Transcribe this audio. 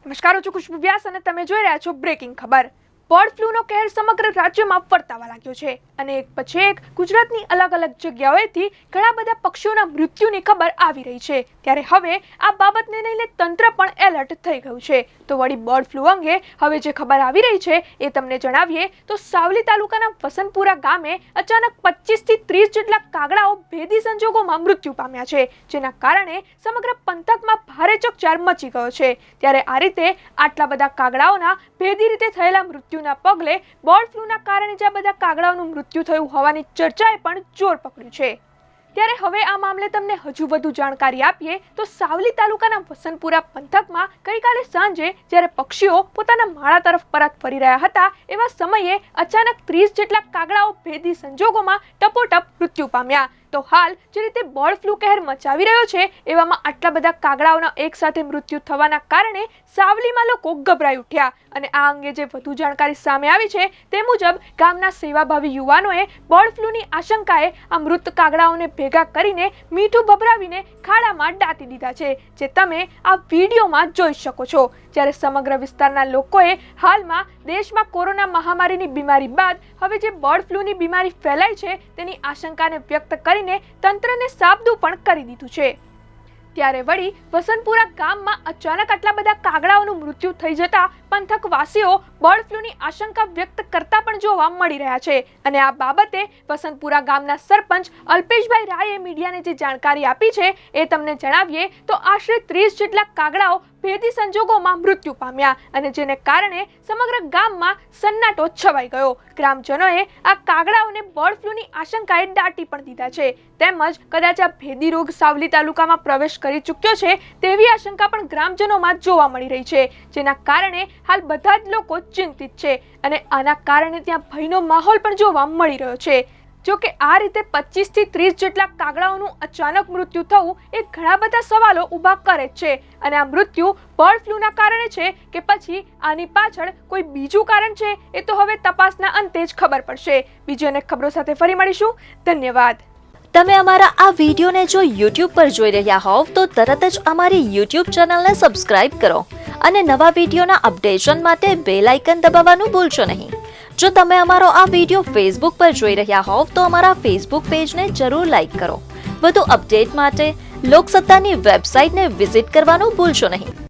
નમસ્કાર, હું છું ખુશ્બુ વ્યાસ અને તમે જોઈ રહ્યા છો બ્રેકિંગ ખબર। બર્ડ ફ્લૂનો કહેર સમગ્ર રાજ્યમાં વર્તાવા લાગ્યો છે અને એક પછી એક ગુજરાતની અલગ અલગ જગ્યાઓએથી ઘણા બધા પક્ષીઓના મૃત્યુની ખબર આવી રહી છે। ત્યારે હવે આ બાબતને લઈને તંત્ર પણ એલર્ટ થઈ ગયું છે। તો વળી બર્ડ ફ્લૂ અંગે હવે જે ખબર આવી રહી છે એ તમને જણાવીએ તો સાવલી તાલુકાના વસનપુરા ગામે અચાનક 25 થી 30 જેટલા કાગડાઓ ભેદી સંજોગોમાં મૃત્યુ પામ્યા છે, જેના કારણે સમગ્ર પંથકમાં ભારે ચકચાર મચી ગયો છે। ત્યારે આ રીતે આટલા બધા કાગડાઓના ભેદી રીતે થયેલા મૃત્યુના પગલે બર્ડ ફ્લૂના કારણે જે બધા કાગડાઓનું મૃત્યુ થયું હોવાની ચર્ચાએ પણ જોર પકડ્યું છે। ત્યારે હવે આ મામલે તમને હજુ વધુ જાણકારી આપીએ તો સાવલી તાલુકાના વસનપુરા પંથકમાં ગઈકાલે સાંજે જ્યારે પક્ષીઓ પોતાના માળા તરફ પરત ફરી રહ્યા હતા એવા સમયે અચાનક 30 જેટલા કાગડાઓ ભેદી સંજોગોમાં ટપોટપ મૃત્યુ પામ્યા। તો હાલ જે રીતે બર્ડ ફ્લૂ કહેર મચાવી રહ્યો છે એવામાં આટલા બધા કાગડાઓના એકસાથે મૃત્યુ થવાના કારણે સાવલીમાં લોકો ગભરાઈ ઉઠ્યા અને આ અંગે જે વધુ જાણકારી સામે આવી છે તે મુજબ ગામના સેવાભાવી યુવાનોએ બર્ડ ફ્લૂની આશંકાએ આ મૃત કાગડાઓને ભેગા કરીને મીઠું ભભરાવીને ખાડામાં દાટી દીધા છે, જે તમે આ વિડીયોમાં જોઈ શકો છો। જ્યારે સમગ્ર વિસ્તારના લોકોએ હાલમાં દેશમાં કોરોના મહામારીની બીમારી બાદ હવે જે બર્ડ ફ્લૂની બીમારી ફેલાઈ છે તેની આશંકાને વ્યક્ત કરીને તંત્રને સાબદું પણ કરી દીધું છે। ત્યારે વળી વસનપુરા ગામમાં અચાનક આટલા બધા કાગડાઓનું મૃત્યુ થઈ જતા પંથકવાસીઓ બર્ડ ફ્લૂની આશંકા વ્યક્ત કરતા પણ જોવા મળી રહ્યા છે અને આ બાબતે વસનપુરા ગામના સરપંચ અલ્પેશભાઈ રાયે મીડિયાને જે જાણકારી આપી છે એ તમને જણાવીએ તો આશરે 30 જેટલા કાગડાઓ ભેદી સંજોગોમાં મૃત્યુ પામ્યા અને જેને કારણે સમગ્ર ગામમાં સન્નાટો છવાઈ ગયો। ગ્રામજનોએ આ કાગડાઓને બર્ડ ફ્લૂની આશંકાએ દાટી પણ દીધા છે, તેમજ કદાચ આ ભેદી રોગ સાવલી તાલુકામાં પ્રવેશ કરી ચૂક્યો છે તેવી આશંકા પણ ગ્રામજનોમાં જોવા મળી રહી છે, જેના કારણે હાલ બધા જ લોકો ચિંતિત છે અને આના કારણે ત્યાં ભયનો માહોલ પણ જોવા મળી રહ્યો છે। જો કે આ રીતે 25 થી 30 જેટલા કાગડાઓનું અચાનક મૃત્યુ થવું એ ઘણા બધા સવાલો ઊભા કરે છે અને આ મૃત્યુ બર્ડ ફ્લૂના કારણે છે કે પછી આની પાછળ કોઈ બીજું કારણ છે એ તો હવે તપાસના અંતે જ ખબર પડશે। બીજી અનેક ખબરો સાથે ફરી મળીશું। ધન્યવાદ। તમે અમારા આ વિડીયોને જો YouTube પર જોઈ રહ્યા હોવ તો તરત જ અમારી YouTube ચેનલને સબસ્ક્રાઇબ કરો અને નવા વિડીયોના અપડેશન માટે બેલ આઇકન દબાવવાનું ભૂલશો નહીં। જો તમે અમારો આ વિડીયો Facebook પર જોઈ રહ્યા હોવ તો અમારા Facebook પેજને જરૂર લાઈક કરો। વધુ અપડેટ માટે લોકસત્તાની વેબસાઇટને વિઝિટ કરવાનું ભૂલશો નહીં।